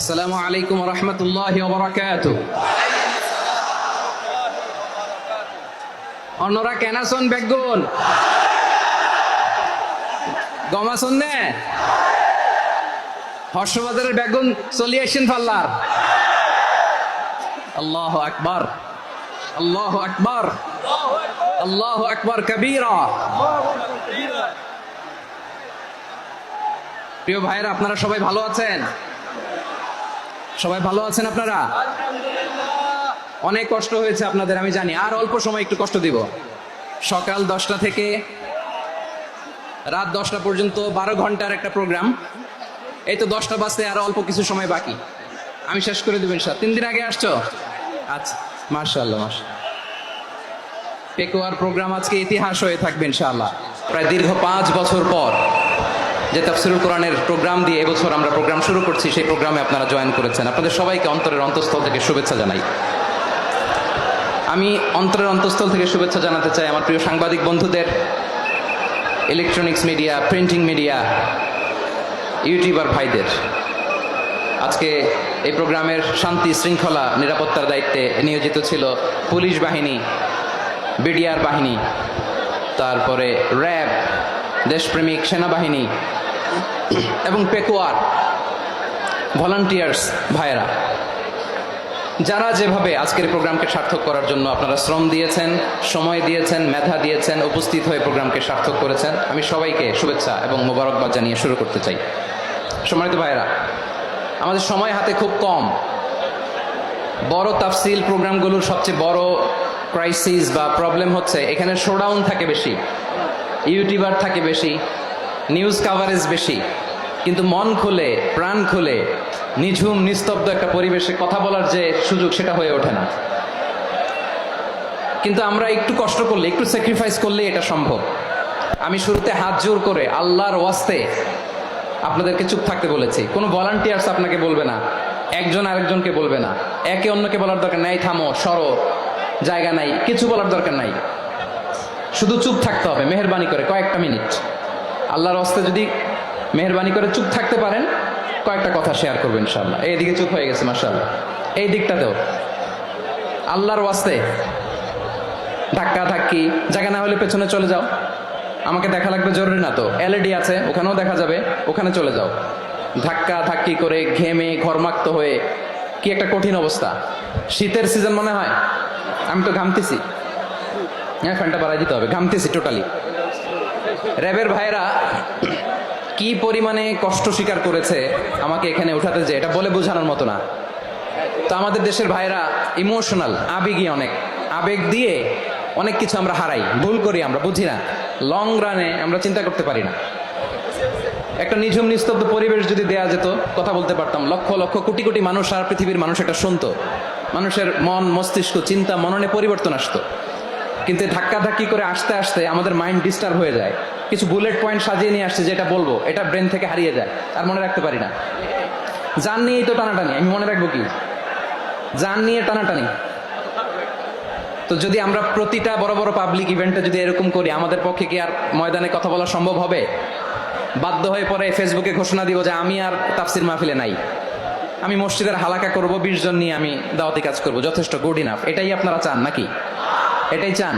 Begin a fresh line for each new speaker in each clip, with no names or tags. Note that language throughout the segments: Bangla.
আসসালামু আলাইকুম ওয়া রাহমাতুল্লাহি ওয়া বারাকাতুহু। অন্যরা কেন আছেন বেগুন গমাছন নে হর্ষবাজারের বেগুন চলি আসেন পাল্লার। আল্লাহু আকবার, আল্লাহু আকবার, আল্লাহু আকবার কবীরা। প্রিয় ভাইরা, আপনারা সবাই ভালো আছেন? সবাই ভালো আছেন? আপনারা অনেক কষ্ট হয়েছে আপনাদের, আমি জানি। আর অল্প সময় একটু কষ্ট দিব। সকাল 10টা থেকে রাত 10টা পর্যন্ত 12 ঘন্টার একটা প্রোগ্রাম। এই তো 10টা বাজতে আর অল্প কিছু সময় বাকি, আমি শেষ করে দেবেন। 3 দিন আগে আসছো? আচ্ছা, মাশাআল্লাহ মাশাআল্লাহ। পেকুয়ার প্রোগ্রাম আজকে ইতিহাস হয়ে থাকবে ইনশাআল্লাহ। প্রায় দীর্ঘ 5 বছর পর যে তাফসীরুল কোরআনের প্রোগ্রাম দিয়ে এবছর আমরা প্রোগ্রাম শুরু করছি, সেই প্রোগ্রামে আপনারা জয়েন করেছেন। আপনাদের সবাইকে অন্তরের অন্তঃস্থল থেকে শুভেচ্ছা জানাই। আমি অন্তরের অন্তঃস্থল থেকে শুভেচ্ছা জানাতে চাই আমার প্রিয় সাংবাদিক বন্ধুদের, electronics media, printing media, YouTuber ভাইদের। আজকে এই প্রোগ্রামের শান্তি শৃঙ্খলা নিরাপত্তার দায়িত্বে নিয়োজিত ছিল পুলিশ বাহিনী, বিডিআর বাহিনী, তারপরে র্যাব, দেশপ্রেমিক সেনাবাহিনী এবং পেকুয়ার ভলান্টিয়ার্স ভাইয়েরা, যারা যেভাবে আজকের প্রোগ্রামকে সার্থক করার জন্য আপনারা শ্রম দিয়েছেন, সময় দিয়েছেন, মেধা দিয়েছেন, উপস্থিত হয়ে প্রোগ্রামকে সার্থক করেছেন, আমি সবাইকে শুভেচ্ছা এবং মোবারকবাদ জানিয়ে শুরু করতে চাই। সম্মানিত ভাইয়েরা, আমাদের সময় হাতে খুব কম। বড় তাফসিল প্রোগ্রামগুলোর সবচেয়ে বড় ক্রাইসিস বা প্রবলেম হচ্ছে এখানে শোডাউন থাকে বেশি, ইউটিউবার থাকে বেশি, নিউজ কাভারেজ বেশি, কিন্তু মন খুলে, প্রাণ খুলে, নিঝুম নিস্তব্ধ একটা পরিবেশে কথা বলার যে সুযোগ, সেটা হয়ে ওঠে না। কিন্তু আমরা একটু কষ্ট করলে, একটু স্যাক্রিফাইস করলে এটা সম্ভব। আমি শুরুতে হাত জোর করে আল্লাহর ওয়াস্তে আপনাদেরকে চুপ থাকতে বলেছি। কোনো ভলান্টিয়ার্স আপনাকে বলবে না, একজন আরেকজনকে বলবে না, একে অন্যকে বলার দরকার নাই, থামো, সরো, জায়গা নাই, কিছু বলার দরকার নাই। শুধু চুপ থাকতে হবে মেহেরবানি করে কয়েকটা মিনিট। আল্লাহর ওয়াস্তে যদি মেহেরবানি করে চুপ থাকতে পারেন, কয়েকটা কথা শেয়ার করবেন ইনশাআল্লাহ। এইদিকে চুপ হয়ে গেছে মাশাআল্লাহ, এই দিকটাতেও। আল্লাহর ওয়াস্তে ধাক্কা ধাক্কি, জায়গা না হলে পেছনে চলে যাও। আমাকে দেখা লাগবে জরুরি না তো, এলইডি আছে, ওখানেও দেখা যাবে, ওখানে চলে যাও। ধাক্কা ধাক্কি করে ঘেমে ঘরমাক্ত হয়ে কি একটা কঠিন অবস্থা। শীতের সিজন মনে হয়, আমি তো ঘামতেছি। হ্যাঁ, ফ্যানটা বাড়াই দিতে হবে, ঘামতেছি টোটালি। র্যাবের ভাইরা কি পরিমাণে কষ্ট স্বীকার করেছে আমাকে এখানে উঠাতে, যে এটা বলে বোঝানোর মতো না। তো আমাদের দেশের ভাইরা ইমোশনাল, আবেগী, অনেক আবেগ দিয়ে অনেক কিছু আমরা হারাই, ভুল করি, আমরা বুঝি না। লং রানে আমরা চিন্তা করতে পারি না। একটা নিঝুম নিস্তব্ধ পরিবেশ যদি দেয়া যেত, কথা বলতে পারতাম, লক্ষ লক্ষ কোটি কোটি মানুষ, সারা পৃথিবীর মানুষ এটা শুনতো, মানুষের মন, মস্তিষ্ক, চিন্তা, মননে পরিবর্তন আসতো। কিন্তু ধাক্কা ধাক্কি করে আসতে আসতে আমাদের মাইন্ড ডিস্টার্ব হয়ে যায়। কিছু বুলেট পয়েন্ট সাজিয়ে নিয়ে আসছে, যেটা বলবো এটা ব্রেন থেকে হারিয়ে যায়, আর মনে রাখতে পারি না। জান নিয়েই তো টানাটানি, আমি মনে রাখবো কি? জান নিয়ে টানাটানি। তো যদি আমরা প্রতিটা বড় বড় পাবলিক ইভেন্টে যদি এরকম করি, আমাদের পক্ষে কি আর ময়দানে কথা বলা সম্ভব হবে? বাধ্য হয়ে পরে ফেসবুকে ঘোষণা দিব যে আমি আর তাফসির মাহফিলে নাই, আমি মসজিদের হালাকা করব, 20 জন নিয়ে আমি দাওয়াতি কাজ করব, যথেষ্ট, গুড ইনাফ। এটাই আপনারা চান নাকি? এটাই চান?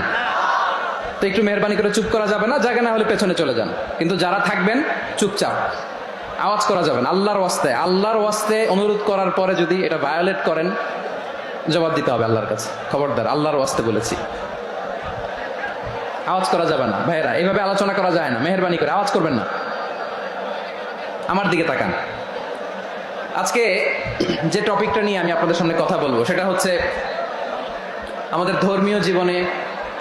তো একটু মেহরবানি করে চুপ করা যাবে না? জায়গা না হলে পেছনে চলে যান, কিন্তু যারা থাকবেন চুপচাপ, আওয়াজ করা যাবে না। আল্লাহর ওয়াস্তে, আল্লাহর ওয়াস্তে অনুরোধ করার পরে যদি এটা ভায়োলেট করেন, জবাব দিতে হবে আল্লাহর কাছে। খবরদার, আল্লাহর ওয়াস্তে বলেছি, আওয়াজ করা যাবে না। ভাইয়েরা, এইভাবে আলোচনা করা যায় না, মেহরবানি করে আওয়াজ করবেন না। আমার দিকে তাকান। আজকে যে টপিকটা নিয়ে আমি আপনাদের সামনে কথা বলবো, সেটা হচ্ছে আমাদের ধর্মীয় জীবনে,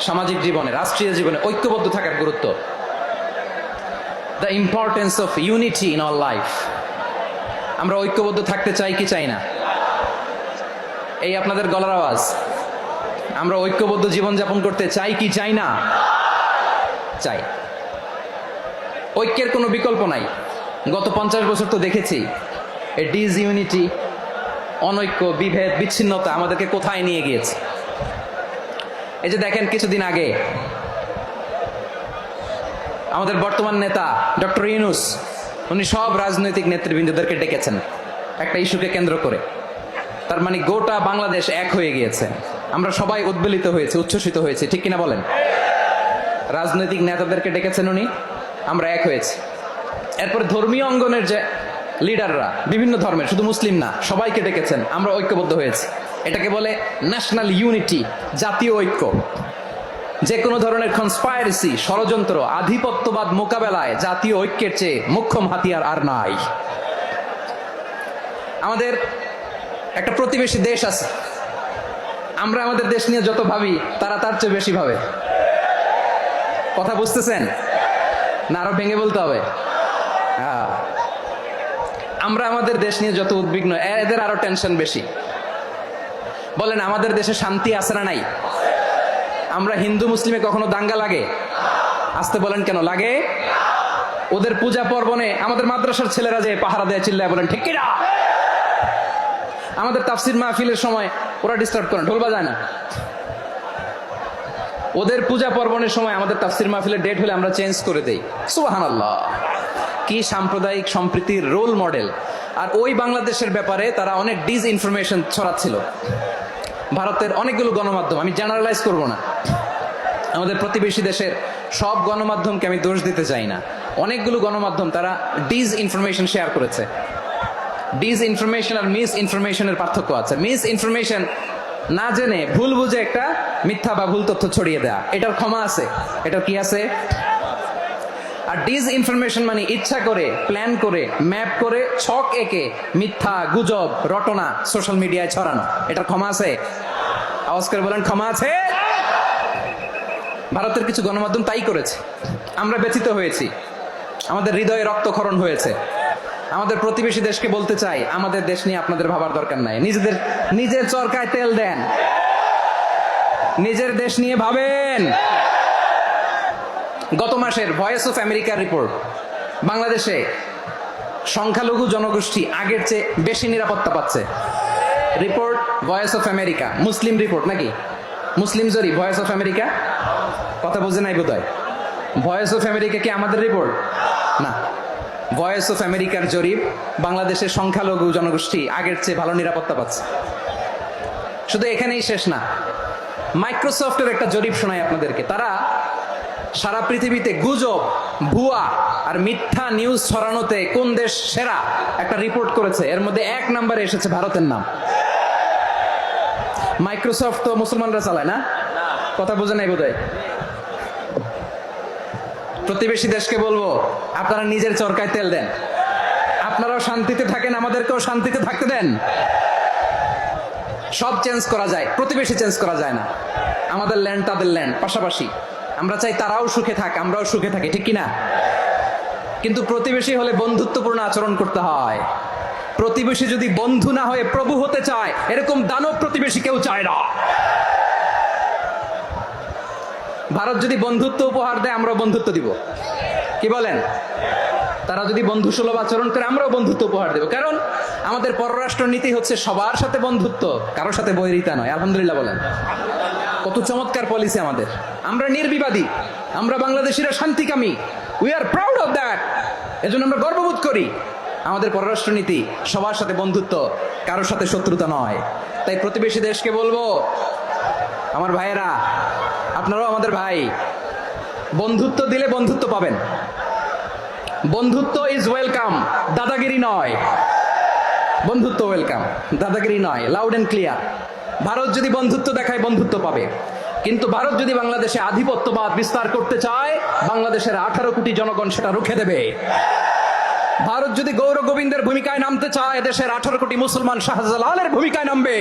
সামাজিক জীবনে, রাষ্ট্রীয় জীবনে ঐক্যবদ্ধ থাকার গুরুত্ব। The importance of unity in our life. আমরা ঐক্যবদ্ধ থাকতে চাই কি চাই না? এই আপনাদের গলার আওয়াজ। আমরা ঐক্যবদ্ধ জীবনযাপন করতে চাই কি চাই না? চাই। ঐক্যের কোনো বিকল্প নাই। গত 50 বছর তো দেখেছি এই ডিসইউনিটি, অনৈক্য, বিভেদ, বিচ্ছিন্নতা আমাদেরকে কোথায় নিয়ে গিয়েছে। এই যে দেখেন, কিছুদিন আগে আমাদের বর্তমান নেতা ডক্টর ইউনূস, উনি সব রাজনৈতিক নেতৃবৃন্দদেরকে ডেকেছেন একটা ইস্যুকে কেন্দ্র করে। তার মানে গোটা বাংলাদেশ এক হয়ে গিয়েছে, আমরা সবাই উদ্বেলিত হয়েছে, উচ্ছ্বসিত হয়েছে, ঠিক কিনা বলেন? রাজনৈতিক নেতাদেরকে ডেকেছেন উনি, আমরা এক হয়েছি। এরপরে ধর্মীয় অঙ্গনের যে লিডাররা, বিভিন্ন ধর্মের, শুধু মুসলিম না, সবাইকে ডেকেছেন, আমরা ঐক্যবদ্ধ হয়েছি। এটাকে বলে ন্যাশনাল ইউনিটি, জাতীয় ঐক্য। যে কোনো ধরনের কনস্পাইরেসি, ষড়যন্ত্র, আধিপত্যবাদ মোকাবেলায় জাতীয় ঐক্যের চেয়ে মোক্ষম হাতিয়ার আর নাই। আমাদের একটা প্রতিবেশী দেশ আছে, আমরা আমাদের দেশ নিয়ে যত ভাবি তারা তার চেয়ে বেশি ভাবে। কথা বুঝতেছেন না? আরো ভেঙে বলতে হবে। আমরা আমাদের দেশ নিয়ে যত উদ্বিগ্ন, এদের আরো টেনশন বেশি। বলেন, আমাদের দেশে শান্তি আছে না নাই? আমরা হিন্দু মুসলিমে কখনো দাঙ্গা লাগে? আসতে বলেন, কেন লাগে? ওদের পূজা পার্বণে আমাদের মাদ্রাসার ছেলেরা যে পাহারা দেয়, চিল্লায় বলেন ঠিক কিনা? আমাদের তাফসির মাহফিলের সময় ওরা ডিস্টার্ব করে, ঢোল বাজায় না। ওদের পূজা পার্বণের সময় আমাদের তাফসির মাহফিলের ডেট হলে আমরা চেঞ্জ করে দেই। সুবহানাল্লাহ, কি সাম্প্রদায়িক সম্প্রীতির রোল মডেল। আর ওই বাংলাদেশের ব্যাপারে তারা অনেক ডিসইনফরমেশন ছড়াচ্ছিল। ভারতের অনেকগুলো গণমাধ্যম, আমি জেনারেলাইজ করব না, আমাদের প্রতিবেশী দেশের সব গণমাধ্যমকে আমি দোষ দিতে চাই না, অনেকগুলো গণমাধ্যম তারা ডিসইনফরমেশন শেয়ার করেছে। ডিসইনফরমেশন আর মিস ইনফরমেশনের পার্থক্য আছে। মিস ইনফরমেশন না জেনে ভুল বুঝে একটা মিথ্যা বা ভুল তথ্য ছড়িয়ে দেয়া, এটার ক্ষমা আছে, এটার কি আছে? আর ডিসইনফরমেশন মানে ইচ্ছা করে, প্ল্যান করে, ম্যাপ করে, ছক এঁকে মিথ্যা, গুজব, রটনা সোশ্যাল মিডিয়ায় ছড়ানো, এটার ক্ষমা আছে? আওয়াজ করে বলেন, ক্ষমা আছে? ভারতের কিছু গণমাধ্যম তাই করেছে, আমরা ব্যথিত হয়েছি, আমাদের হৃদয়ে রক্তক্ষরণ হয়েছে। আমাদের প্রতিবেশী দেশকে বলতে চাই, আমাদের দেশ নিয়ে আপনাদের ভাবার দরকার নাই, নিজের চরকায় তেল দেন, নিজের দেশ নিয়ে ভাবেন। গত মাসের ভয়েস অফ আমেরিকার রিপোর্ট, বাংলাদেশে সংখ্যালঘু জনগোষ্ঠী আগের চেয়ে বেশি নিরাপত্তা পাচ্ছে। Report voice of America, Muslim report নাকি? মুসলিম জরিপ, ভয়েস অফ আমেরিকা। কথা বোঝে নাই বোধহয়। ভয়েস অফ আমেরিকা কি আমাদের রিপোর্ট? না, ভয়েস অফ আমেরিকার জরিপ, বাংলাদেশের সংখ্যালঘু জনগোষ্ঠী আগের চেয়ে ভালো নিরাপত্তা পাচ্ছে। শুধু এখানেই শেষ না, মাইক্রোসফটের একটা জরিপ শোনাই আপনাদেরকে। তারা সারা পৃথিবীতে গুজব, ভুয়া আর মিথ্যা নিউজ ছড়ানোতে কোন দেশ সেরা একটা রিপোর্ট করেছে, এর মধ্যে 1 নম্বরে এসেছে ভারতের নাম। মাইক্রোসফট তো মুসলমানরা চালায় না? কথা বোঝে নাই বোধহয়। প্রতিবেশী দেশকে বলবো, আপনারা নিজের চরকায় তেল দেন, আপনারাও শান্তিতে থাকেন, আমাদেরকেও শান্তিতে থাকতে দেন। সব চেঞ্জ করা যায়, প্রতিবেশী চেঞ্জ করা যায় না। আমাদের ল্যান্ড তাদের ল্যান্ড, পাশাপাশি। আমরা চাই তারাও সুখে থাক, আমরাও সুখে থাকি, ঠিক কিনা? কিন্তু প্রতিবেশী হলে বন্ধুত্বপূর্ণ আচরণ করতে হয়। প্রতিবেশী যদি বন্ধু না হয়ে প্রভু হতে চায়, এরকম দানব প্রতিবেশী কেউ চায় না। ভারত যদি বন্ধুত্ব উপহার দেয়, আমরাও বন্ধুত্ব দিব, কি বলেন? তারা যদি বন্ধু সুলভ আচরণ করে, আমরাও বন্ধুত্ব উপহার দেব। কারণ আমাদের পররাষ্ট্র নীতি হচ্ছে সবার সাথে বন্ধুত্ব, কারোর সাথে বৈরিতা নয়। আলহামদুলিল্লাহ বলেন, কত চমৎকার পলিসি আমাদের। আমরা নির্বিবাদী, আমরা বাংলাদেশিরা শান্তিকামী, we are proud of that. এজন্য আমরা গর্ববোধ করি। আমাদের পররাষ্ট্র নীতি সবার সাথে বন্ধুত্ব, কারোর সাথে শত্রুতা নয়। তাই প্রতিবেশী দেশকে বলবো, আমার ভাইয়েরা, আপনারাও আমাদের ভাই, বন্ধুত্ব দিলে বন্ধুত্ব পাবেন। বন্ধুত্ব ইজ ওয়েলকাম, দাদাগিরি নয়। বন্ধুত্ব ওয়েলকাম, দাদাগিরি নয়, লাউড এন্ড ক্লিয়ার। ভারত যদি বন্ধুত্ব দেখায়, বন্ধুত্ব পাবে। কিন্তু ভারত যদি বাংলাদেশে আধিপত্যবাদ বিস্তার করতে চায়, বাংলাদেশের 18 কোটি জনগণ সেটা রুখে দেবে। ভারত যদি গৌর গোবিন্দের ভূমিকায় নামতে চায়, দেশের 18 কোটি মুসলমান শাহজালালের ভূমিকায় নামবে।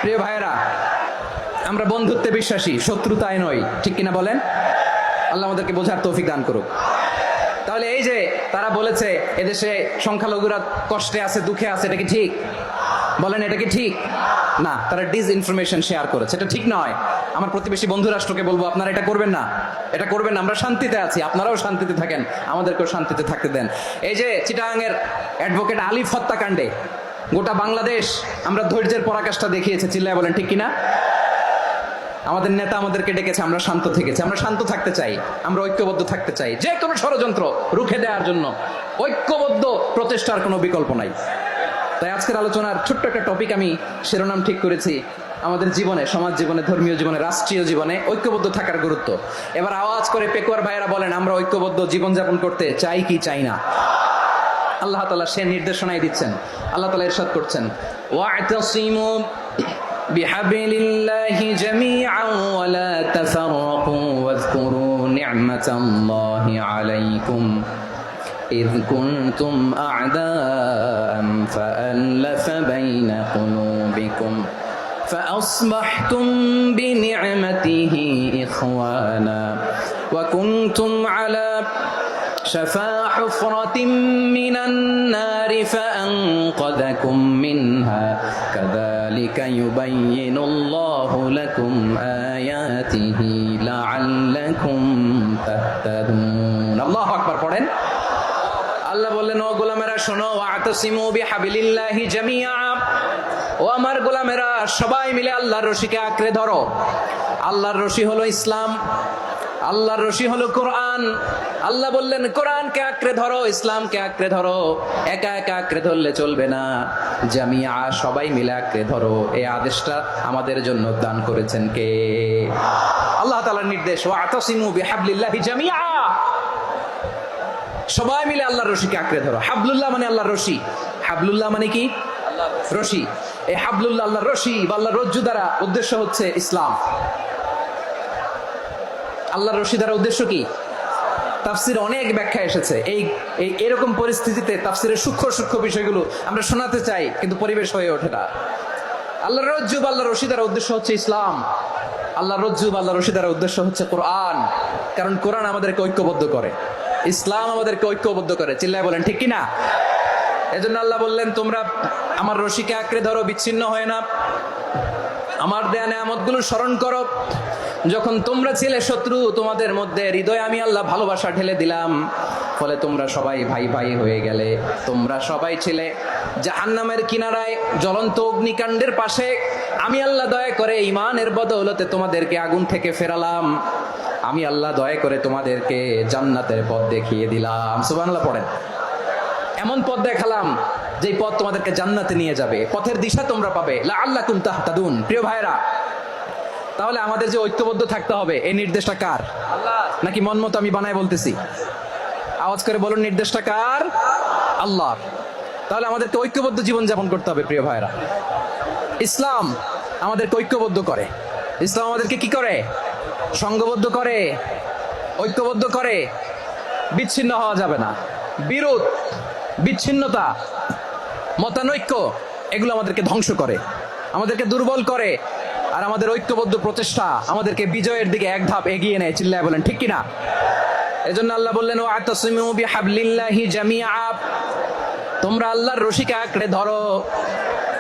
প্রিয় ভাইয়েরা, আমরা বন্ধুত্বে বিশ্বাসী, শত্রুতায় নই, ঠিক কিনা বলেন? আল্লাহ আমাদেরকে বোঝার তৌফিক দান করুক। তাহলে এই যে তারা বলেছে এদেশে সংখ্যালঘুরা কষ্টে আছে, দুঃখে আছে, এটা কি ঠিক? বলেন, এটা কি ঠিক? না, তারা ডিসইনফরমেশন শেয়ার করেছে, এটা ঠিক নয়। আমার প্রতিবেশী বন্ধু রাষ্ট্রকে বলবো, আপনারা এটা করবেন না, এটা করবেন না। আমরা শান্তিতে আছি, আপনারাও শান্তিতে থাকেন, আমাদেরকেও শান্তিতে থাকতে দেন। এই যে চিটাগাংয়ের অ্যাডভোকেট আলিফ হত্যাকাণ্ডে গোটা বাংলাদেশ আমরা ধৈর্যের পরাকাষ্ঠা দেখিয়েছে, চিল্লায় বলেন ঠিক কিনা? আমাদের নেতা আমাদেরকে ডেকেছে, আমরা শান্ত থেকেছি। আমরা শান্ত থাকতে চাই, আমরা ঐক্যবদ্ধ থাকতে চাই, যে কোনো ষড়যন্ত্র রুখে দেওয়ার জন্য ঐক্যবদ্ধ প্রচেষ্টার কোনো বিকল্প নাই। তাই আজকের আলোচনার ছোট্ট একটা টপিক আমি শিরোনাম ঠিক করেছি, আমাদের জীবনে, সমাজ জীবনে, ধর্মীয় জীবনে, রাষ্ট্রীয় জীবনে ঐক্যবদ্ধ থাকার গুরুত্ব। এবার আওয়াজ করে পেকুয়ার ভাইয়েরা বলেন, আমরা ঐক্যবদ্ধ জীবনযাপন করতে চাই কি চাই না? আল্লাহ তাআলা সে নির্দেশনাই দিচ্ছেন। আল্লাহ তাআলা ইরশাদ করছেন, ওয়া'তাসিমু বিহাবলিল্লাহি জামিআন ওয়া লা তাফাররাকু ওয়াযকুরু নি'মাতাল্লাহি আলাইকুম إذ كنتم أعداء فألف بين قلوبكم فأصبحتم بنعمته إخوانا وكنتم على شفا حفرة من النار فأنقذكم منها كذلك يبين الله لكم آياته لعلكم تهتدون الله أكبر পড়েন। আল্লাহ বললেন, ও গোলামেরা শোনো, ওয়া'তাসিমু বিহাবলিল্লাহি জামিআ, ও আমার গোলামেরা সবাই মিলে আল্লাহর রশিকে আঁকড়ে ধরো। আল্লাহর রশি হলো ইসলাম, আল্লাহর রশি হলো কোরআন। আল্লাহ বললেন কোরআনকে আঁকড়ে ধরো, ইসলামকে আঁকড়ে ধরো। একা একা আঁকড়ে ধরলে চলবে না, জামিআ সবাই মিলে আঁকড়ে ধরো। এই আদেশটা আমাদের জন্য দান করেছেন কে? আল্লাহ তাআলার নির্দেশ, ওয়া'তাসিমু বিহাবলিল্লাহি জামিআ, সবাই মিলে আল্লাহর রশিকে আঁকড়ে ধরো। হাবলুল্লাহ মানে আল্লাহর রশি। হাবলুল্লাহ মানে কি? রশি। এই হাবলুল্লাহ আল্লাহর রশি বা আল্লাহর রজ্জু দ্বারা উদ্দেশ্য হচ্ছে ইসলাম। আল্লাহর রশি দ্বারা উদ্দেশ্য কি? তাফসিরে অনেক ব্যাখ্যা এসেছে। এরকম পরিস্থিতিতে তাফসিরের সূক্ষ্ম সূক্ষ্ম বিষয়গুলো আমরা শোনাতে চাই, কিন্তু পরিবেশ হয়ে ওঠে না। আল্লাহর রজ্জু বা আল্লাহর রশি দ্বারা উদ্দেশ্য হচ্ছে ইসলাম। আল্লাহর রজ্জু বা আল্লাহর রশি দ্বারা উদ্দেশ্য হচ্ছে কোরআন, কারণ কোরআন আমাদেরকে ঐক্যবদ্ধ করে, ইসলাম আমাদেরকে ঐক্যবদ্ধ করে। চিল্লায় বলেন ঠিক কিনা? এজন্য আল্লাহ বললেন, তোমরা আমার রশিকে আঁকড়ে ধরো, বিচ্ছিন্ন হয় না। আমার দেয়া নেয়ামতগুলো স্মরণ করো। যখন তোমরা ছিলে শত্রু, তোমাদের মধ্যে হৃদয়ে আমি আল্লাহ ভালোবাসা ঢেলে দিলাম, ফলে তোমরা সবাই ভাই ভাই হয়ে গেলে। তোমরা সবাই ছিলে জাহান্নামের কিনারায়, জ্বলন্ত অগ্নিকাণ্ডের পাশে। আমি আল্লাহ দয়া করে ঈমানের বদৌলতে তোমাদেরকে আগুন থেকে ফেরালাম। আমি আল্লাহ দয়া করে তোমাদেরকে জান্নাতের পথ দেখিয়ে দিলাম। সুবহানাল্লাহ পড়েন। এমন পথ দেখালাম যেই পথ তোমাদেরকে জান্নাতে নিয়ে যাবে, পথের দিশা তোমরা পাবে। লাআল্লাকুম তাহতাদুন। প্রিয় ভাইরা, তাহলে আমাদের যে ঐক্যবদ্ধ থাকতে হবে, এই নির্দেশটা কার? আল্লাহ। নাকি মন মতো আমি বানায় বলতেছি? আওয়াজ করে বলুন, নির্দেশটা কার? আল্লাহ। তাহলে আমাদেরকে ঐক্যবদ্ধ জীবন যাপন করতে হবে। প্রিয় ভাইরা, ইসলাম আমাদেরকে ঐক্যবদ্ধ করে। ইসলাম আমাদেরকে কি করে? সংঘবদ্ধ করে, ঐক্যবদ্ধ করে। বিচ্ছিন্ন হওয়া যাবে না। বিরোধ, বিচ্ছিন্নতা, মতানৈক্য, এগুলো আমাদেরকে ধ্বংস করে, আমাদেরকে দুর্বল করে। আর আমাদের ঐক্যবদ্ধ প্রচেষ্টা আমাদেরকে বিজয়ের দিকে এক ধাপ এগিয়ে নেয়। চিল্লায় বলেন ঠিক কিনা? এজন্য আল্লাহ বললেন, ওয়া'তাসিমু বিহাবলিল্লাহি জামিআ, তোমরা আল্লাহর রশিকে আঁকড়ে ধরো,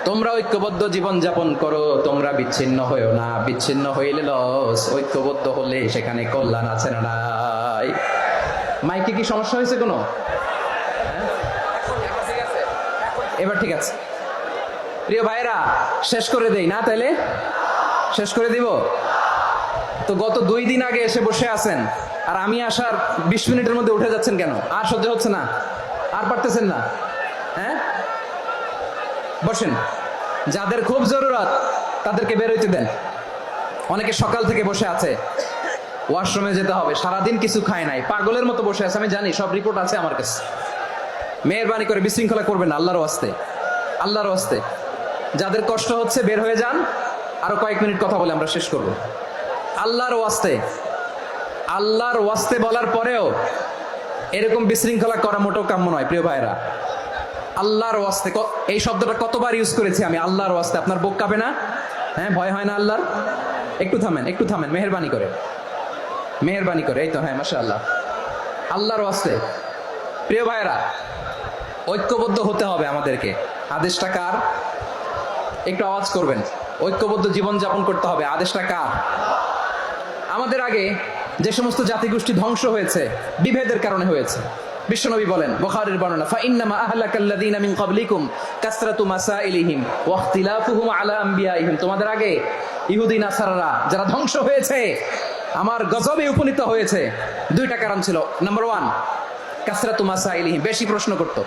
তোমরা ঐক্যবদ্ধ জীবন যাপন করো, তোমরা বিচ্ছিন্ন হয়েও না। বিচ্ছিন্ন হইলে লস, ঐক্যবদ্ধ হলে সেখানে কল্যাণ আছে না নাই? মাইকে কি সমস্যা হয়েছে কোনো? এবার ঠিক আছে। প্রিয় ভাইরা, শেষ করে দেই না? তাইলে শেষ করে দিব তো। গত 2 দিন আগে এসে বসে আছেন, আর আমি আসার 20 মিনিটের মধ্যে উঠে যাচ্ছেন কেন? আর সহ্য হচ্ছে না? আর পারতেছেন না? হ্যাঁ, বসেন। যাদের খুব জরুরত তাদেরকে বের হইতে দেন। অনেকে সকাল থেকে বসে আছে, ওয়াশরুমে যেতে হবে, সারাদিন কিছু খায় নাই, পাগলের মতো বসে আছে। আমি জানি, সব রিপোর্ট আছে আমার কাছে। মেহেরবানি করে বিশৃঙ্খলা করবেন না, আল্লাহর ওয়াস্তে, আল্লাহর ওয়াস্তে। যাদের কষ্ট হচ্ছে বের হয়ে যান। আরো কয়েক মিনিট কথা বলে আমরা শেষ করব। আল্লাহর ওয়াস্তে, আল্লাহর ওয়াস্তে বলার পরেও এরকম বিশৃঙ্খলা করা মোটেও কাম্য নয়। প্রিয় ভাইরা, আল্লাহর ওয়াস্তে, এই শব্দটা কতবার ইউজ করেছি আমি, আল্লাহর ওয়াস্তে। আপনার বুক কাঁপে না? হ্যাঁ, ভয় হয় না আল্লাহর? একটু থামেন, একটু থামেন, মেহেরবানি করে, মেহেরবানি করে। এই তো, হ্যাঁ, মাশাআল্লাহ। আল্লাহর ওয়াস্তে। প্রিয় ভাইরা, ঐক্যবদ্ধ হতে হবে আমাদেরকে। আদেশটা কার? একটু আওয়াজ করবেন। ঐক্যবদ্ধ জীবন যাপন করতে হবে, আদেশটা কার? আমাদের আগে যে সমস্ত জাতিগোষ্ঠী ধ্বংস হয়েছে বিভেদের কারণে হয়েছে। বিশ্বনবী বলেন, বুখারীর বর্ণনা, ফাইন্নামা আহলাকাল্লাযীনা মিন ক্বাবলিকুম কাসরাতু মাসাইলিহিম ওয়া ইখতিলাফুহুম আলা আম্বিয়াইহিম। তোমাদের আগে ইহুদি নাসারারা যারা ধ্বংস হয়েছে, আমার গজবে উপনীত হয়েছে, দুইটা কারণ ছিল। নাম্বার 1, কাসরাতু মাসাইলিহিম, বেশি প্রশ্ন করত,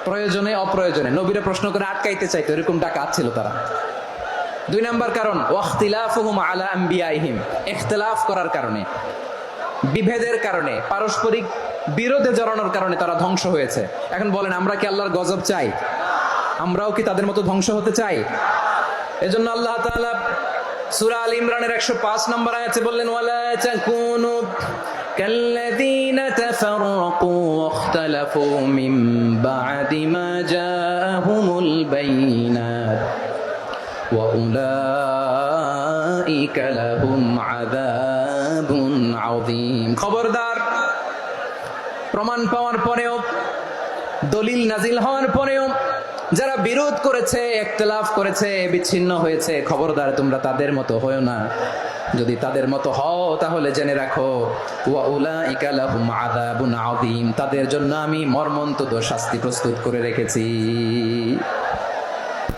প্রয়োজনে অপ্রয়োজনে নবীরে প্রশ্ন করে আটকাইতে চাইতো, এরকম ডাকাত ছিল তারা। 2 নাম্বার কারণ, ওয়া ইখতিলাফুহুম আলা আম্বিয়াইহিম, ইখতিলাফ করার কারণে, বিভেদের কারণে, পারস্পরিক বিরোধে জড়ানোর কারণে তারা ধ্বংস হয়েছে। এখন বলেন, আমরা কি আল্লাহর গজব চাই? আমরাও কি তাদের মতো ধ্বংস হতে চাই? এজন্য আল্লাহ তাআলা সূরা আল ইমরানের 105 নম্বর আয়াতে বললেন, ওয়ালা তাকুনু কাল্লাযীনা তাফাররাকু ওয়াখতালাফু মিন বা'দি মা জাআহুমুল বাইয়িনাত ওয়া উলাইকা লাহুম আযাবুন আযীম। খবরদার, প্রমাণ পাওয়ার পরেও, দলিল নাজিল হওয়ার পরেও যারা বিরোধ করেছে, ইখতিলাফ করেছে, বিচ্ছিন্ন হয়েছে, খবরদার তোমরা তাদের মতো হয়ো না। যদি তাদের মতো হও তাহলে জেনে রাখো, ওয়া উলাইকা লাহুম আযাবুন আযীম, তাদের জন্য আমি মর্মন্তুদ শাস্তি প্রস্তুত করে রেখেছি।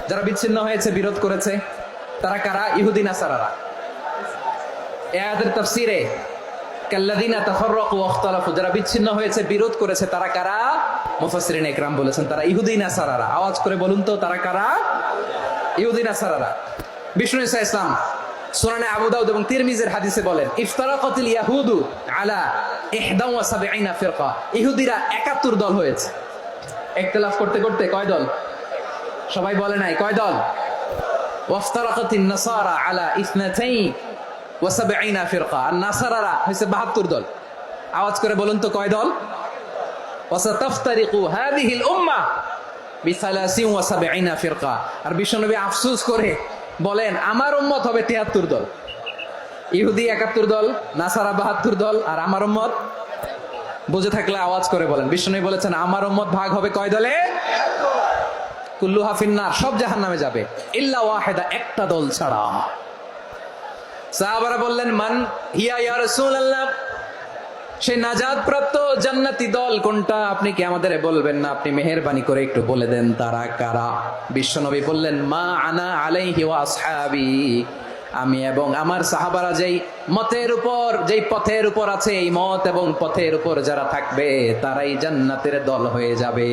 যারা বিচ্ছিন্ন হয়েছে, বিরোধ করেছে, তারা কারা? ইহুদি নাসারারা। এই আয়াতের তাফসীরে কাল্লাযীনা তাফাররাকু ওয়া ইখতালাফু, যারা বিচ্ছিন্ন হয়েছে, বিরোধ করেছে, তারা কারা? মুফাসসিরিন ইকরাম বলেছেন তারা ইহুদি নাসারারা। আওয়াজ করে বলুন তো, তারা কারা? ইহুদি নাসারারা। বিষ্ণু ঈসা ইসলাম সুনানে আবু দাউদ এবং তিরমিজির হাদিসে বলেন, ইফতারাকাতিল ইয়াহুদু আলা 71 ফিরকা, ইহুদিরা 71 দল হয়েছে। ইখতিলাফ করতে করতে কয় দল? সবাই বলে নাই, কয় দল? ওয়াফতারাকাতিন নাসারা আলা 72 ফিরকা, আর নাসারারা হয়েছে 72 দল। আওয়াজ করে বলুন তো, কয় দল? ওয়াসাতাফতারিকু হাযিহিল উম্মাহ বি73 ফিরকা। আর বিশ্বনবী আফসোস করে বলেন, আমার উম্মত হবে 73 দল। ইহুদি 71 দল, নাসারা 72 দল, আর আমার উম্মত, বুঝে থাকলে আওয়াজ করে বলেন। বিশ্বনবী বলেছেন, আমার উম্মত ভাগ হবে কয় দলে? কুল্লুহা ফিন্নার, সব জাহান্নামে যাবে, ইল্লা ওয়াহিদা, একটা দল ছাড়া। সাহাবারা বললেন, মান হিয়া ইয়া রাসূলুল্লাহ, সেই নাজাত প্রাপ্ত জান্নাতি দল কোনটা? আপনি কি আমাদের বলবেন না? আপনি মেহেরবানি করে একটু বলে দেন তারা কারা। বিশ্বনবী বললেন, মা আনা আলাইহি ওয়া আসহাবি, আমি এবং আমার সাহাবারা যেই মতের উপর, যেই পথের উপর আছে, এই মত এবং পথের উপর যারা থাকবে তারাই জান্নাতের দল হয়ে যাবে।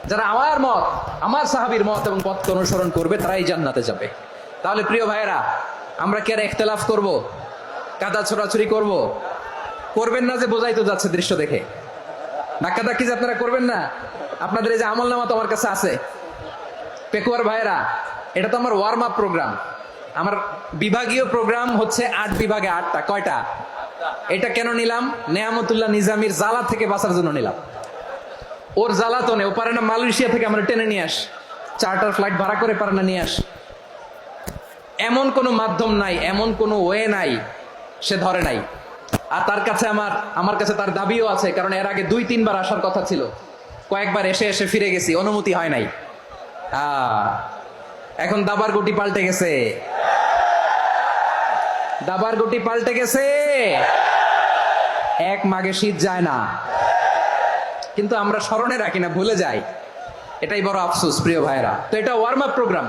যারা আমার মত, আমার সাহাবীর মত এবং পথ অনুসরণ করবে, তারাই জান্নাতে যাবে। তাহলে প্রিয় ভাইয়েরা, আমরা কি আর ইখতিলাফ করব? কাদা ছোড়াছুরি করব? করবেন না যে বোঝাই তো যাচ্ছে দৃশ্য দেখে। ধাক্কাধাক্কি যে আপনারা করবেন না। আপনাদের এই যে আমলনামা তো আমার কাছে আছে। পেকুয়ার ভাইয়েরা, এটা তো আমার ওয়ার্ম আপ প্রোগ্রাম। আমার বিভাগীয় প্রোগ্রাম হচ্ছে 8 বিভাগে 8টা। কয়টা? এটা কেন নিলাম? নেয়ামতুল্লাহ নিজামীর জ্বালা থেকে বাঁচার জন্য নিলাম। ওর জ্বালাতনে ও পারে না মালয়েশিয়া থেকে আমরা টেনে নিয়ে আস, চার্টার ফ্লাইট ভাড়া করে পারে না নিয়ে আস। এমন কোনো মাধ্যম নাই, এমন কোনো ওয়ে নাই সে ধরে নাই। আর তার কাছে আমার কাছে তার দাবিও আছে, কারণ এর আগে 2-3 বার আসার কথা ছিল, কয়েকবার এসে এসে ফিরে গেছি, অনুমতি হয় নাই। এখন দাবার গুটি পাল্টে গেছে, দাবার গুটি পাল্টে গেছে। এক মাঘে শীত যায় না, কিন্তু আমরা স্মরণে রাখি না, ভুলে যাই। এটাই বড় আফসোস প্রিয় ভাইরা। তো এটা ওয়ার্ম আপ প্রোগ্রাম,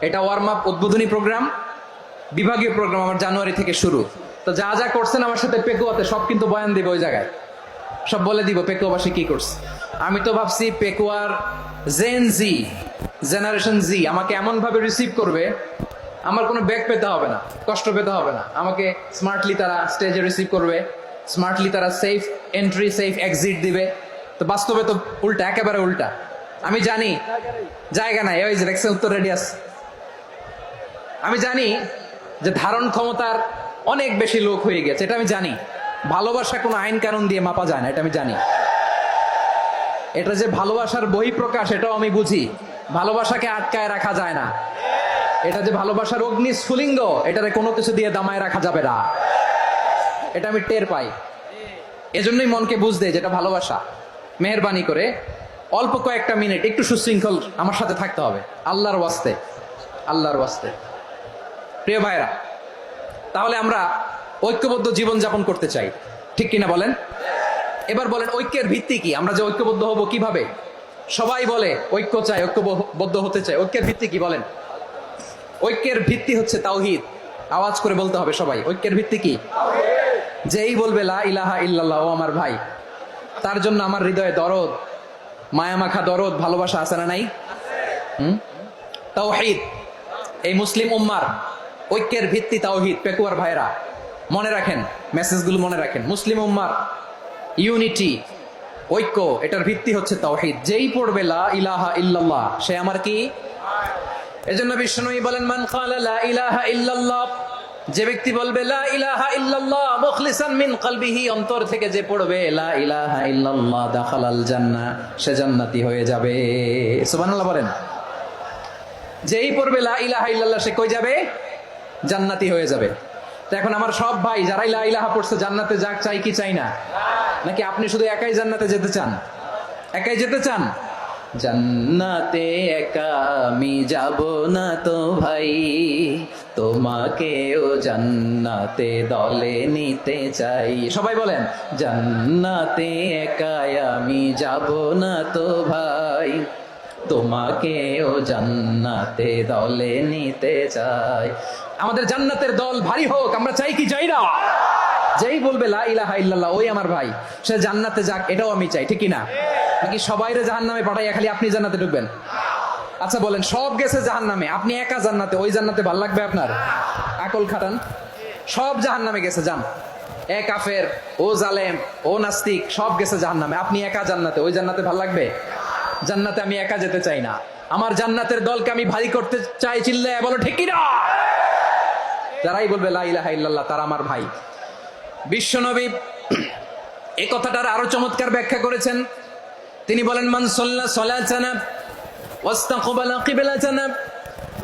এটা ওয়ার্ম আপ উদ্বোধনী প্রোগ্রাম, বিভাগীয় প্রোগ্রাম আমার জানুয়ারি থেকে শুরু। তো যা যা করছেন আমার সাথে পেকুয়াতে সব কিন্তু বয়ান দিব, ওই জায়গায় সব বলে দিব পেকুয়াবাসী কি করছে। আমি তো ভাবছি পেকুয়ার জেনারেশন জি আমাকে এমন ভাবে রিসিভ করবে, আমার কোনো ব্যাক পেতে হবে না, কষ্ট পেতে হবে না। আমাকে স্মার্টলি তারা স্টেজে রিসিভ করবে, স্মার্টলি তারা সেফ এন্ট্রি সেফ এক্সিট দিবে। তো বাস্তবে তো উল্টা, একেবারে উল্টা। আমি জানি জায়গা নাই, ওই যে দেখছেন উত্তর রেডিয়াস। আমি জানি যে ধারণ ক্ষমতার অনেক বেশি লোক হয়ে গেছে, এটা আমি জানি। ভালোবাসা কোনো আইন কানুন দিয়ে মাপা যায় না, এটা আমি জানি। এটা যে ভালোবাসার বহিঃপ্রকাশ, এটাও আমি বুঝি। ভালোবাসাকে আটকায় রাখা যায় না। এটা যে ভালোবাসার অগ্নি স্ফুলিঙ্গ, এটারে কোনো কিছু দিয়ে দামায় রাখা যাবে না, এটা আমি টের পাই। এজন্যই মনকে বুঝতে যেটা ভালোবাসা। মেহেরবানি করে অল্প কয়েকটা মিনিট একটু সুশৃঙ্খল আমার সাথে থাকতে হবে, আল্লাহর ওয়াস্তে, আল্লাহর ওয়াস্তে। প্রিয় ভাইরা, তাহলে আমরা ঐক্যবদ্ধ জীবন যাপন করতে চাই, ঠিক কিনা বলেন? এবার বলেন ঐক্যের ভিত্তি কি? আমরা যে ঐক্যবদ্ধ হব কিভাবে? সবাই বলে ঐক্য চাই, ঐক্যবদ্ধ হতে চাই। ঐক্যের ভিত্তি কি বলেন? ঐক্যের ভিত্তি হচ্ছে তাওহীদ। আওয়াজ করে বলতে হবে সবাই, ঐক্যের ভিত্তি কি? যেই বলবে লা ইলাহা ইল্লাল্লাহ, ও আমার ভাই, তার জন্য আমার হৃদয়ে দরদ, মায়ামাখা দরদ, ভালোবাসা আছে না নাই? তাওহীদ। এই মুসলিম উম্মার ঐক্যের ভিত্তি তাওহীদ। পেকুয়ার ভাইরা মনে রাখেন, মেসেজগুলো মনে রাখেন। মুসলিম উম্মার ইউনিটি, ঐক্য, এটার ভিত্তি হচ্ছে তাওহীদ। যেই পড়বে লা ইলাহা ইল্লাল্লাহ, সে আমার কি? এজন্য বিষ্ণুই বলেন, মান ক্বালা লা ইলাহা ইল্লাল্লাহ, যে ব্যক্তি বলবে লা ইলাহা ইল্লাল্লাহ মুখলিসান মিন কলবিহি, অন্তর থেকে যে পড়বে লা ইলাহা ইল্লাল্লাহ, দাখালাল জান্নাহ, সে জান্নাতি হয়ে যাবে। সুবহানাল্লাহ বলেন। যেই পড়বে লা ইলাহা ইল্লাল্লাহ, সে কই যাবে? জান্নাতি হয়ে যাবে। তো এখন আমার সব ভাই যারাই লা ইলাহা পড়ছে জান্নাতে যাক, চাই কি চাই না? নাকি আপনি শুধু একাই জান্নাতে যেতে চান? একাই যেতে চান? জান্নাতে একা আমি যাব না তো ভাই, তোমাকেও জান্নাতে দলে নিতে চাই। সবাই বলেন, জান্নাতে একা আমি যাব না তো ভাই, তোমাকেও জান্নাতে দলে নিতে চাই। আমাদের জান্নাতের দল ভারী হোক, আমরা চাই কি চাই না? যেই বলবে লা ইলাহা ইল্লাল্লাহ, ওই আমার ভাই, সে জান্নাতে যাক, এটাও আমি চাই। ঠিক কিনা? নাকি সবাইরে জাহান্নামে পাঠাইয়া খালি আপনি জান্নাতে ঢুকবেন? আচ্ছা বলেন, সব গেছে জাহান্নামে, আপনি একা জান্নাতে, ওই জান্নাতে ভাল লাগবে আপনার? আকল খাটান। সব জাহান্নামে গেছে, যান। এ কাফের, ও জালেম, ও নাস্তিক, সব গেছে জাহান্নামে, আপনি একা জান্নাতে, ওই জান্নাতে ভাল লাগবে? জান্নাতে আমি একা যেতে চাই না, আমার জান্নাতের দলকে আমি ভারী করতে চাই। চিল্লায় বলো ঠিক কিনা? যারাই বলবে লা ইলাহা ইল্লাল্লাহ, তারা আমার ভাই। বিশ্বনবী এই কথাটার আরো চমৎকার ব্যাখ্যা করেছেন। তিনি বলেন, মান সাল্লা সালাতানা ওয়াস্তাকবালা কিবলাতানা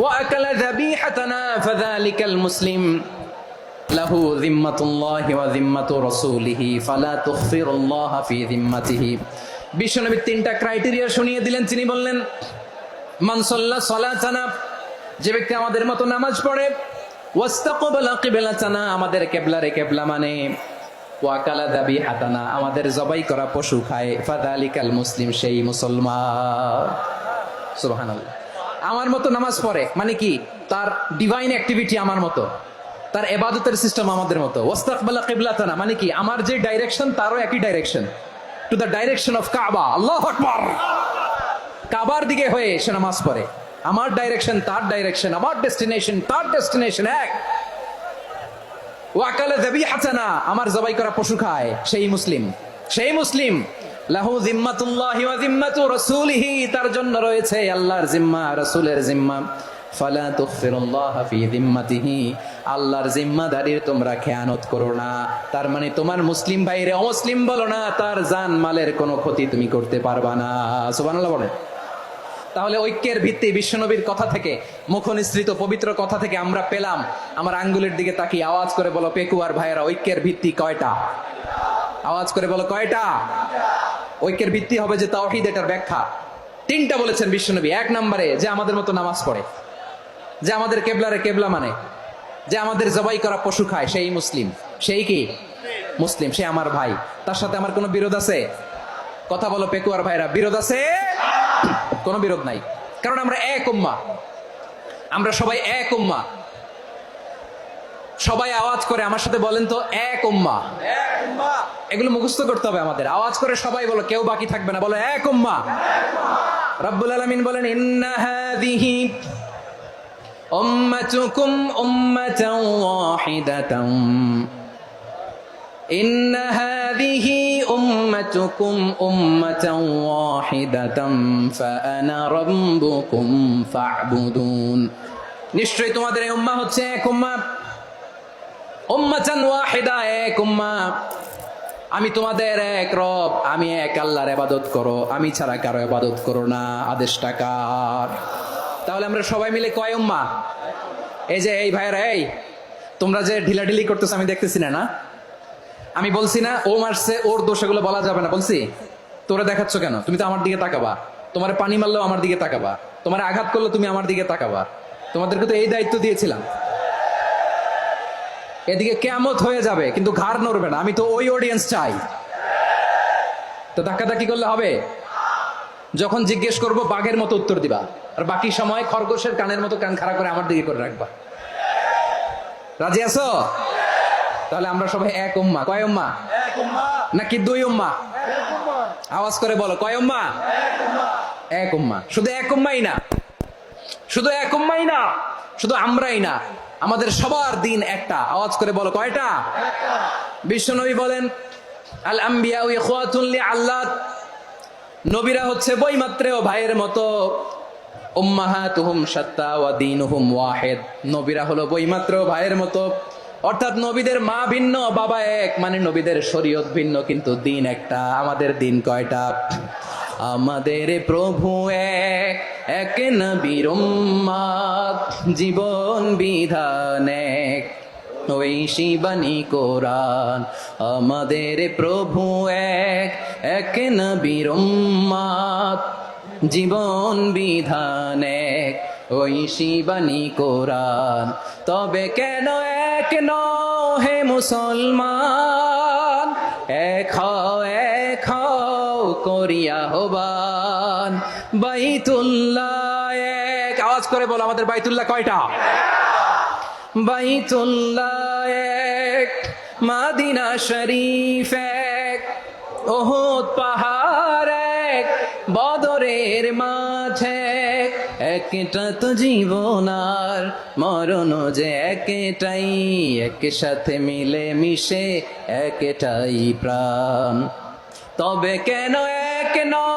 ওয়া আকালা যাবিহাতানা ফাযালিকাল মুসলিম লাহু যিম্মাতুল্লাহি ওয়া যিম্মাতু রাসূলিহি ফালা তুগফিরুল্লাহা ফি যিম্মাতিহি। বিশ্বনবী তিনটা ক্রাইটেরিয়া শুনিয়ে দিলেন। তিনি বললেন, মান সাল্লা সালাতানা, যে ব্যক্তি আমাদের মতো নামাজ পড়ে, ওয়াস্তাকবালা কিবলাতানা, আমাদের কিবলারে কিবলা মানে, ওয়াকালা যাবিহাতানা, আমাদের জবাই করা পশু খায়, ফাযালিকাল মুসলিম, সেই মুসলমান। সুবহানাল্লাহ। আমার মতো নামাজ পড়ে মানে কি? তার ডিভাইন অ্যাক্টিভিটি আমার মতো, তার ইবাদতের সিস্টেম আমাদের মতো। ওয়াস্তাকবালা কিবলাতানা মানে কি? আমার যে ডাইরেকশন, তারও একই direction, to the direction of কাবা। আল্লাহু আকবার। কাবার দিকে হয়ে সে নামাজ পড়ে। আমার ডাইরেকশন, তার ডাইরেকশন, আমার ডেস্টিনেশন, তার ডেস্টিনেশন এক। ওয়াকালা যাবিহাতানা, আমার জবাই করা পশু খায়, সেই মুসলিম। সেই মুসলিম। লাহু যিম্মাতুল্লাহি ওয়া যিম্মাতু রাসূলিহি, তার জন্য রয়েছে আল্লাহর জিম্মা, রাসূলের জিম্মা। ফালা তুগফিরুল্লাহা ফি যিম্মাতিহি, আল্লাহর জিম্মাদারির তোমরা খেয়ানত করো না। তার মানে তোমার মুসলিম ভাইরে অমুসলিম বলো না, তার জান মালের কোনো ক্ষতি তুমি করতে পারবা না। সুবহানাল্লাহ বলেন। তাহলে ঐক্যের ভিত্তি বিশ্বনবীর কথা থেকে, মুখনিসৃত পবিত্র কথা থেকে আমরা পেলাম। আমার আঙ্গুলের দিকে তাকিয়ে আওয়াজ করে বলো পেকুয়ার ভাইয়েরা, ঐক্যের ভিত্তি কয়টা? আওয়াজ করে বলো কয়টা? ঐক্যের ভিত্তি হবে যে তাওহীদ, এটার ব্যাখ্যা তিনটা বলেছেন বিশ্বনবী। এক নম্বরে, যে আমাদের মতো নামাজ পড়ে, যে আমাদের কেবলারে কেবলা মানে, যে আমাদের জবাই করা পশু খায়, সেই মুসলিম। সেই কি? মুসলিম। সে আমার ভাই। তার সাথে আমার কোনো বিরোধ আছে? কথা বলো পেকুয়ার ভাইরা, বিরোধ আছে? কোনো বিরোধ নাই, কারণ আমরা এক উম্মাহ, আমরা সবাই এক উম্মাহ। সবাই আওয়াজ করে আমার সাথে বলেন তো, এক উম্মাহ। এগুলো মুখস্থ করতে হবে আমাদের। আওয়াজ করে সবাই বলো, কেউ বাকি থাকবে না, বলো এক উম্মাহ। রব্বুল আলামিন বলেন, ইন্না হাযিহি উম্মাতুকুম উম্মাতান ওয়াহিদাতান, ইন্না হাযিহি উম্মাতুকুম উম্মাতান ওয়াহিদাতান ফাআনা রাব্বুকুম ফা'বুদুন। নিশ্চয়ই তোমাদের এই উম্মাহ হচ্ছে এক উম্মাহ। উম্মাতান ওয়াহিদা, এক উম্মাহ। আমি তোমাদের এক রব, আমি এক আল্লাহর ইবাদত করো, আমি ছাড়া কারো ইবাদত করো না। আদেশটা কার? তাহলে আমরা সবাই মিলে কয় উম্মাহ? এই যে এই ভাইরা, এই তোমরা যে ঢিলাঢিলি করতেছ আমি দেখতেছি না। আমি বলছি না ও মারছে, ওর দোষ, এগুলো বলা যাবে না। বলছি তোরা দেখাচ্ছ কেন? তুমি তো আমার দিকে তাকাবা। তোমার পানি মারলেও আমার দিকে তাকাবা, তোমার আঘাত করলে তুমি আমার দিকে তাকাবা। তোমাদেরকে তো এই দায়িত্ব দিয়েছিলাম। এদিকে কিয়ামত হয়ে যাবে কিন্তু ঘাড় নড়বে না। আমি তো ওই অডিয়েন্স চাই। তো ধাক্কাধাক্কি করলে হবে? যখন জিজ্ঞেস করব বাঘের মতো উত্তর দিবা, আর বাকি সময় খরগোশের কানের মতো কান খাড়া করে আমার দিকে করে রাখবা। রাজি আছো? তাহলে আমরা সবাই এক উম্মাহ। কয় উম্মাহ? নাকি দুই উম্মাহ? আওয়াজ করে বলো, কয় উম্মাহ? এক উম্মাহ। শুধু এক উম্মাই না, শুধু এক উম্মাই না, শুধু আমরাই না, আমাদের সবার দিন একটা। আওয়াজ করে বলো, কয়টা? বিশ্বনবী বলেন, আল আম্বিয়া ইখওয়াতুন লিআল্লাত, নবীরা হচ্ছে বৈমাত্রেয় ভাইয়ের মতো। উম্মাহাতুহুম শাত্তা ওয়া দীনুহুম ওয়াহিদ, নবীরা হলো বৈমাত্রেয় ভাইয়ের মতো। অর্থাৎ নবীদের মা ভিন্ন, বাবা এক, মানে নবীদের শরীয়ত ভিন্ন, কিন্তু দিন একটা। আমাদের দিন কয়টা? আমাদের প্রভু এক, এক নবীর উম্মত, জীবন বিধান এক, ওই শিবানী কোরআন। আমাদের প্রভু এক, এক নবীর উম্মত, জীবন বিধান এক, ওই শিবানী কোরআন। তবে কেন এক নও হে মুসলমান, এক হও, এক হও করিয়া আহ্বান। বাইতুল্লাহ এক, আওয়াজ করে বলো, আমাদের বাইতুল্লাহ কয়টা? বাইতুল্লাহ এক, মাদিনা শরীফ এক, ওহুদ পাহাড় এক, বদরের মাঠ এক। একটা তো জীবন আর মরণ যে একটাই, একসাথে মিলে মিশে একটাই প্রাণ। তবে কেন এক নও